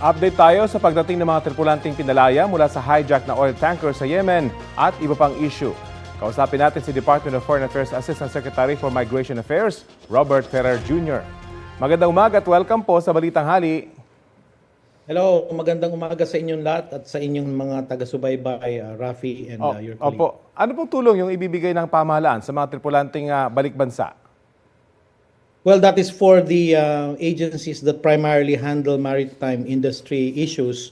Update tayo sa pagdating ng mga tripulanting pinalaya mula sa hijack na oil tanker sa Yemen at iba pang issue. Kausapin natin si Department of Foreign Affairs Assistant Secretary for Migration Affairs, Robert Ferrer Jr. Magandang umaga at welcome po sa Balitang Hali. Hello, magandang umaga sa inyong lahat at sa inyong mga taga-subaybay, Rafi and your colleague. Opo, ano pong tulong yung ibibigay ng pamahalaan sa mga tripulanting balik bansa? Well, that is for the agencies that primarily handle maritime industry issues,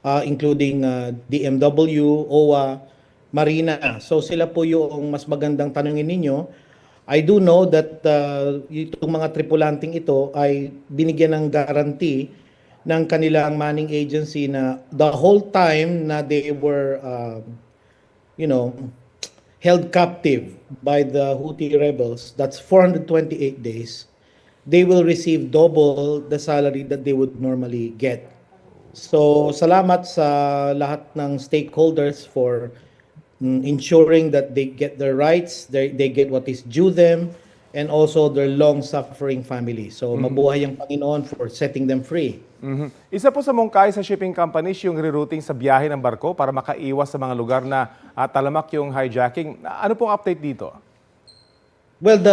including DMW, OWA, Marina. So sila po yung mas magandang tanungin ninyo. I do know that itong mga tripulanting ito ay binigyan ng guarantee ng kanilang manning agency na the whole time na they were, held captive by the Houthi rebels, that's 428 days, they will receive double the salary that they would normally get. So, salamat sa lahat ng stakeholders for ensuring that they get their rights, they get what is due them, and also their long-suffering family. So, mabuhay ang Panginoon for setting them free. Isa po sa mungkahi sa shipping companies yung rerouting sa biyahe ng barko para makaiwas sa mga lugar na talamak yung hijacking. Ano pong update dito? Well,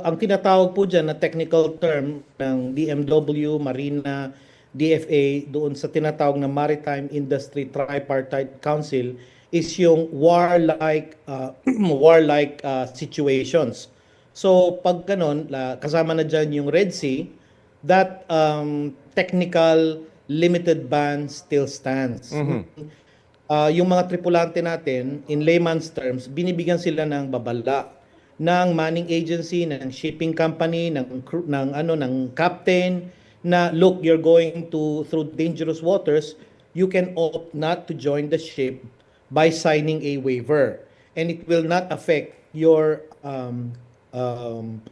ang tinatawag po dyan na technical term ng DMW, Marina, DFA, doon sa tinatawag na Maritime Industry Tripartite Council is yung warlike situations. So pag ganon, kasama na dyan yung Red Sea, that technical limited ban still stands. Yung mga tripulante natin, in layman's terms, binibigyan sila ng babala ng manning agency, ng shipping company, ng captain na look, you're going through dangerous waters, you can opt not to join the ship by signing a waiver, and it will not affect your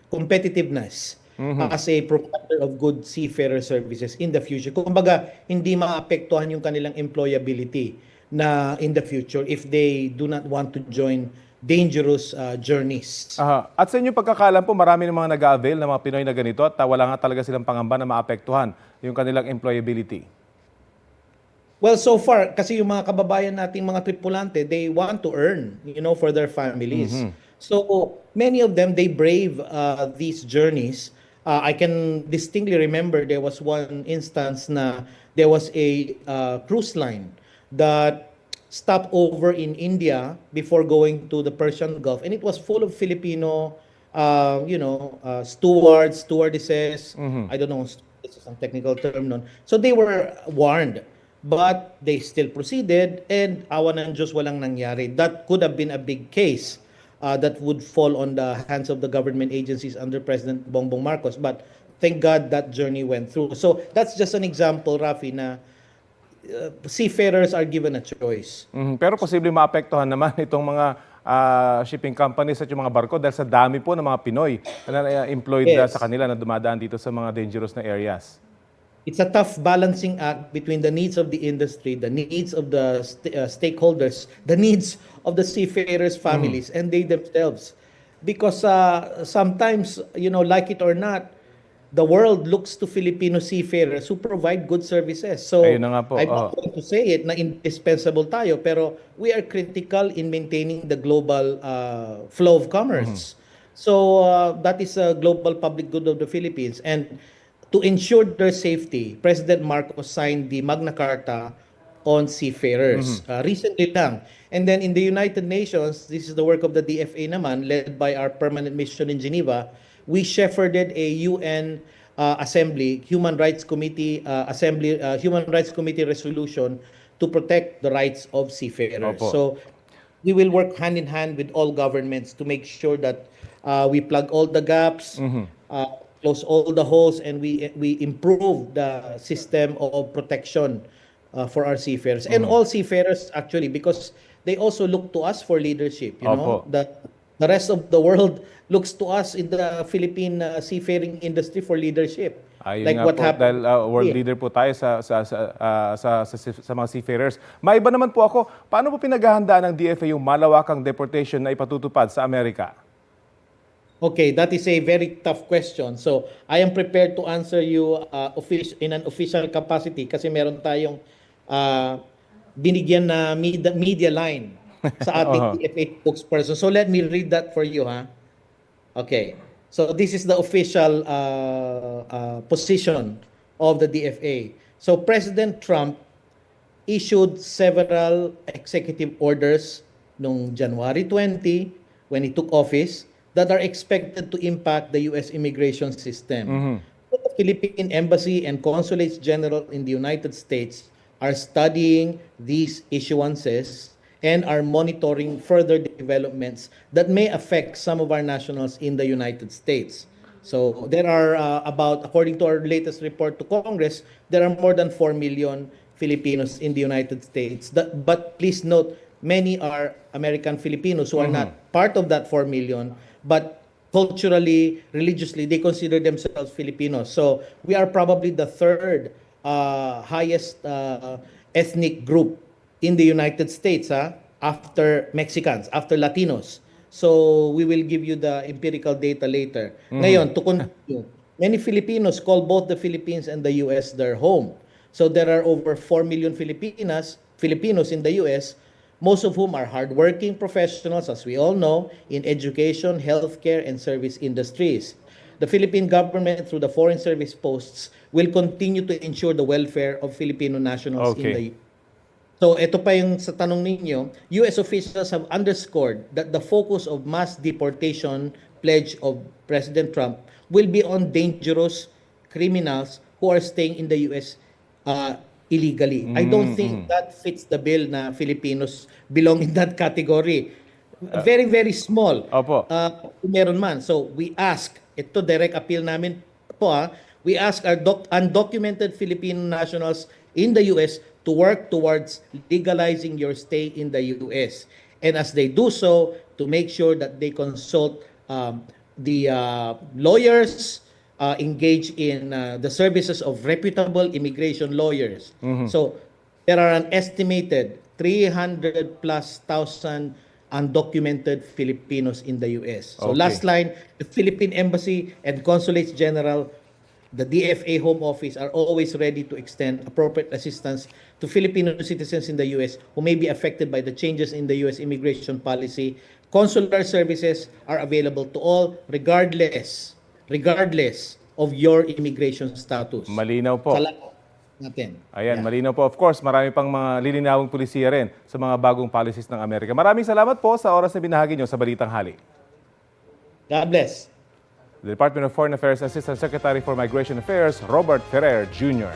competitiveness as a provider of good seafarer services in the future. Kumbaga, hindi maapektuhan yung kanilang employability na in the future if they do not want to join dangerous journeys. At sa inyong pagkakalam po, marami ng mga nag-a-avail ng mga Pinoy na ganito at wala nga talaga silang pangamba na maapektuhan yung kanilang employability. Well, so far, kasi yung mga kababayan nating mga tripulante, they want to earn, for their families. So many of them, they brave these journeys. I can distinctly remember there was one instance na there was a cruise line that stopped over in India before going to the Persian Gulf, and it was full of Filipino, stewards, stewardesses. I don't know, this is a technical term nun. So they were warned, but they still proceeded, and awa ng Diyos, walang nangyari. That could have been a big case that would fall on the hands of the government agencies under President Bongbong Marcos. But thank God that journey went through. So that's just an example, Rafi, na seafarers are given a choice. Pero posible maapektuhan naman itong mga shipping companies at yung mga barko dahil sa dami po ng mga Pinoy na employed sa kanila na dumadaan dito sa mga dangerous na areas. It's a tough balancing act between the needs of the industry, the needs of the stakeholders, the needs of the seafarers' families, and they themselves. Because sometimes, like it or not, the world looks to Filipino seafarers who provide good services. So Ayun na nga po. I'm not going to say it na indispensable tayo, pero we are critical in maintaining the global flow of commerce. So that is a global public good of the Philippines. And to ensure their safety, President Marcos signed the Magna Carta on seafarers recently lang. And then in the United Nations, this is the work of the DFA naman, led by our permanent mission in Geneva. We shepherded a UN Assembly, Human Rights Committee resolution to protect the rights of seafarers. Opo. So we will work hand in hand with all governments to make sure that we plug all the gaps, close all the holes, and we improve the system of protection for our seafarers and all seafarers actually, because they also look to us for leadership. The rest of the world looks to us in the Philippine seafaring industry for leadership. Ayun like nga what po, happened dahil world here. leader po tayo sa mga seafarers. Maiba naman po ako, paano po pinaghahandaan ng DFA yung malawakang deportation na ipatutupad sa Amerika? Okay, that is a very tough question. So, I am prepared to answer you in an official capacity kasi meron tayong uh, binigyan na media line sa ating Oho. DFA spokesperson. So, let me read that for you, ha? Okay. So, this is the official position of the DFA. So, President Trump issued several executive orders noong January 20 when he took office that are expected to impact the US immigration system. The Philippine Embassy and Consulates General in the United States are studying these issuances and are monitoring further developments that may affect some of our nationals in the United States. So there are according to our latest report to Congress, there are more than 4 million Filipinos in the United States. But please note, many are American Filipinos who are not part of that 4 million, but culturally, religiously, they consider themselves Filipinos. So we are probably the third highest ethnic group in the United States, after Mexicans, after Latinos. So we will give you the empirical data later. Ngayon, to continue, many Filipinos call both the Philippines and the US their home. So there are over 4 million Filipinos in the US, most of whom are hardworking professionals, as we all know, in education, healthcare, and service industries. The Philippine government, through the foreign service posts, will continue to ensure the welfare of Filipino nationals in the Okay. US. So ito pa yung sa tanong ninyo, US officials have underscored that the focus of mass deportation pledge of President Trump will be on dangerous criminals who are staying in the US illegally. I don't think that fits the bill na Filipinos belong in that category. Very, very small. Opo. Kung meron man. So we ask, ito direct appeal namin po, we ask our undocumented Filipino nationals in the US to work towards legalizing your stay in the US. And as they do so, to make sure that they consult the lawyers, engage in the services of reputable immigration lawyers. So there are an estimated 300 plus thousand undocumented Filipinos in the US. So Okay. last line, the Philippine Embassy and Consulates General, the DFA Home Office are always ready to extend appropriate assistance to Filipino citizens in the US who may be affected by the changes in the US immigration policy. Consular services are available to all regardless of your immigration status. Malinaw po. Salamat natin. Ayan, Yeah. malinaw po. Of course, marami pang mga lilinawang pulisiya rin sa mga bagong policies ng Amerika. Maraming salamat po sa oras na binahagi nyo sa Balitang Hali. God bless. The Department of Foreign Affairs Assistant Secretary for Migration Affairs, Robert Ferrer Jr.